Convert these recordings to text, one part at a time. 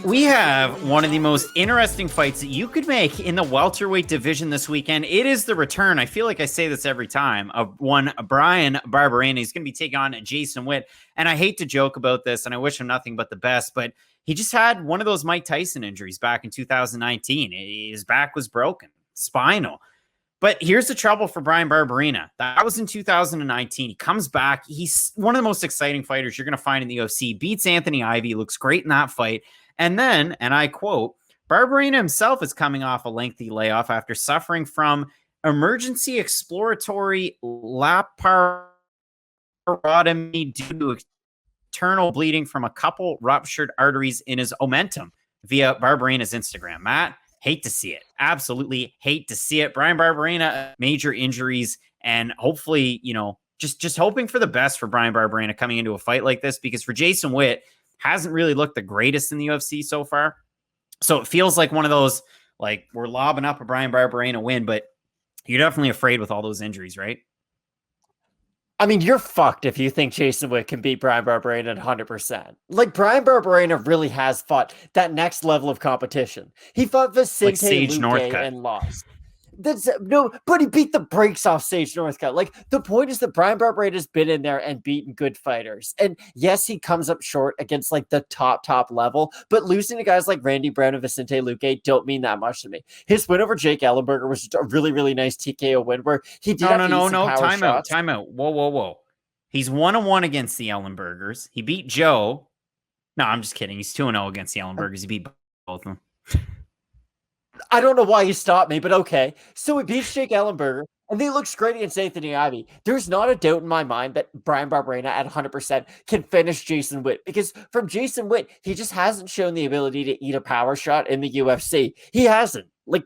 We have one of the most interesting fights that you could make in the welterweight division this weekend. It is the return, I feel like I say this every time, of one Bryan Barberena. He's going to be taking on Jason Witt. And I hate to joke about this, and I wish him nothing but the best, but he just had one of those Mike Tyson injuries back in 2019. His back was broken, spinal. But here's the trouble for Bryan Barberena. That was in 2019. He comes back. He's one of the most exciting fighters you're going to find in the UFC. Beats Anthony Ivy, looks great in that fight. And then, and I quote, Barberena himself is coming off a lengthy layoff after suffering from emergency exploratory laparotomy due to internal bleeding from a couple ruptured arteries in his omentum via Barberena's Instagram. Matt, hate to see it. Absolutely hate to see it. Bryan Barberena, major injuries, and hopefully, just hoping for the best for Bryan Barberena coming into a fight like this, because for Jason Witt, hasn't really looked the greatest in the UFC so far. So it feels like one of those, like, we're lobbing up a Bryan Barberena win, but you're definitely afraid with all those injuries, right? I mean, you're fucked if you think Jason Witt can beat Bryan Barberena at 100%. Like, Bryan Barberena really has fought that next level of competition. He fought Vicente Luque and lost. But he beat the brakes off Sage Northcutt. Like, the point is that Bryan Barberena's been in there and beaten good fighters. And yes, he comes up short against like the top level, but losing to guys like Randy Brown and Vicente Luque don't mean that much to me. His win over Jake Ellenberger was just a really, really nice TKO win where he did no. Time out. Whoa. He's 1-1 against the Ellenbergers. He beat Joe. No, I'm just kidding. He's 2-0 against the Ellenbergers. He beat both of them. I don't know why you stopped me, but okay. So he beats Jake Ellenberger, and he looks great against Anthony Ivy. There's not a doubt in my mind that Bryan Barberena at 100% can finish Jason Witt, because from Jason Witt, he just hasn't shown the ability to eat a power shot in the UFC. He hasn't. Like,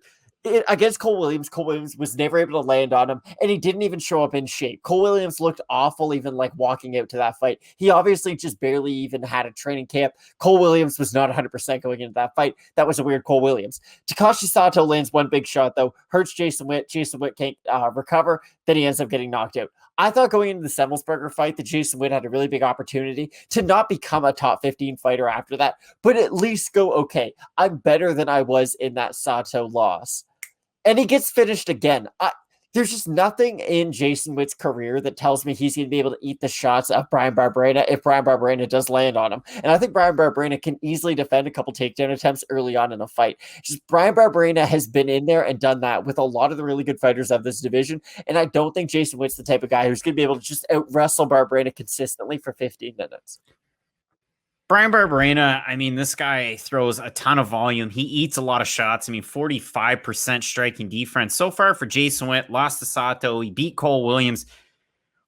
against Cole Williams was never able to land on him, and he didn't even show up in shape. Cole Williams looked awful even like walking out to that fight. He obviously just barely even had a training camp. Cole Williams was not 100% going into that fight. That was a weird Cole Williams. Takashi Sato lands one big shot, though, hurts Jason Witt. Jason Witt can't recover. Then he ends up getting knocked out. I thought going into the Semmelsberger fight that Jason Witt had a really big opportunity to not become a top 15 fighter after that, but at least go, okay, I'm better than I was in that Sato loss. And he gets finished again. There's just nothing in Jason Witt's career that tells me he's going to be able to eat the shots of Bryan Barberena if Bryan Barberena does land on him. And I think Bryan Barberena can easily defend a couple takedown attempts early on in the fight. Just Bryan Barberena has been in there and done that with a lot of the really good fighters of this division. And I don't think Jason Witt's the type of guy who's going to be able to just out-wrestle Barberena consistently for 15 minutes. Bryan Barberena, I mean, this guy throws a ton of volume. He eats a lot of shots. I mean, 45% striking defense. So far for Jason Witt, lost to Sato. He beat Cole Williams.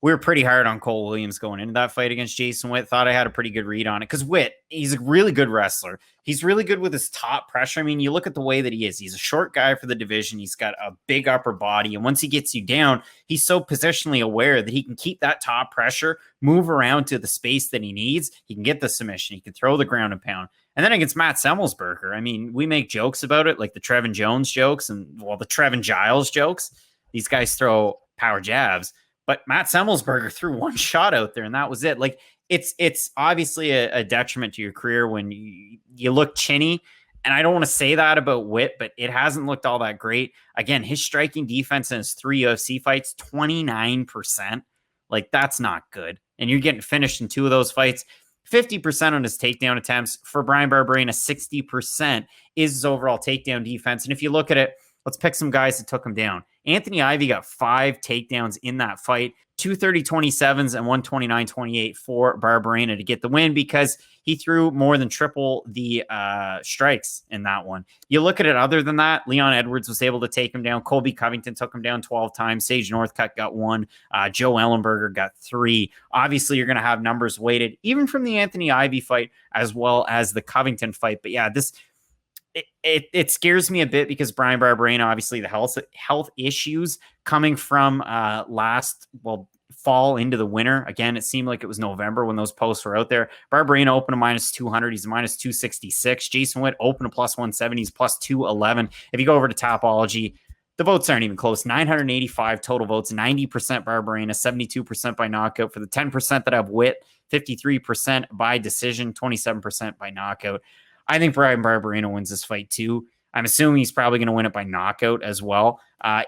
We were pretty hard on Cole Williams going into that fight against Jason Witt. Thought I had a pretty good read on it because Witt, he's a really good wrestler. He's really good with his top pressure. I mean, you look at the way that he is. He's a short guy for the division. He's got a big upper body. And once he gets you down, he's so positionally aware that he can keep that top pressure, move around to the space that he needs. He can get the submission. He can throw the ground and pound. And then against Matt Semmelsberger, I mean, we make jokes about it, like the Trevin Jones jokes and, well, the Trevin Giles jokes. These guys throw power jabs. But Matt Semmelsberger threw one shot out there, and that was it. Like, it's obviously a detriment to your career when you look chinny. And I don't want to say that about Witt, but it hasn't looked all that great. Again, his striking defense in his 3 UFC fights, 29%. Like, that's not good. And you're getting finished in 2 of those fights. 50% on his takedown attempts. For Bryan Barberena, 60% is his overall takedown defense. And if you look at it, let's pick some guys that took him down. Anthony Ivy got 5 takedowns in that fight, 230-27s and 129-28 for Barberena to get the win because he threw more than triple the strikes in that one. You look at it, other than that, Leon Edwards was able to take him down. Colby Covington took him down 12 times. Sage Northcutt got 1. Joe Ellenberger got 3. Obviously, you're going to have numbers weighted, even from the Anthony Ivy fight as well as the Covington fight. But yeah, it scares me a bit because Bryan Barberena, obviously the health issues coming from fall into the winter. Again, it seemed like it was November when those posts were out there. Barberena opened a -200. He's a -266. Jason Witt opened a +170. He's +211. If you go over to Topology, the votes aren't even close. 985 total votes, 90% Barberena, 72% by knockout. For the 10% that have Witt, 53% by decision, 27% by knockout. I think Bryan Barberena wins this fight too. I'm assuming he's probably going to win it by knockout as well.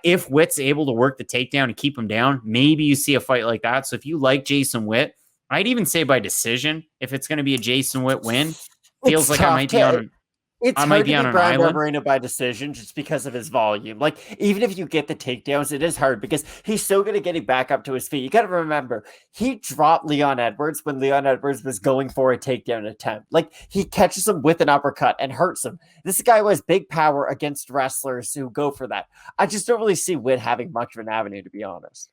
If Witt's able to work the takedown and keep him down, maybe you see a fight like that. So if you like Jason Witt, I'd even say by decision, if it's going to be a Jason Witt win, feels like I might be on It's I hard might to be on beat an Bryan island. Barberena by decision just because of his volume. Like, even if you get the takedowns, it is hard because he's so good at getting back up to his feet. You got to remember, he dropped Leon Edwards when Leon Edwards was going for a takedown attempt. Like, he catches him with an uppercut and hurts him. This guy who has big power against wrestlers who go for that. I just don't really see Witt having much of an avenue, to be honest.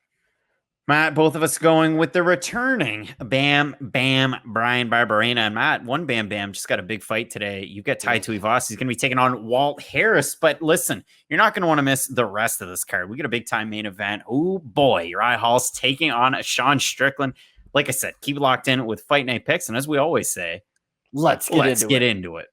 Matt, both of us going with the returning Bam Bam Bryan Barberena. And Matt, one Bam Bam just got a big fight today. You got Tai Tuivasa. He's going to be taking on Walt Harris. But listen, you're not going to want to miss the rest of this card. We got a big time main event. Oh boy, Uriah Hall's taking on Sean Strickland. Like I said, keep it locked in with Fight Night picks. And as we always say, Let's get into it.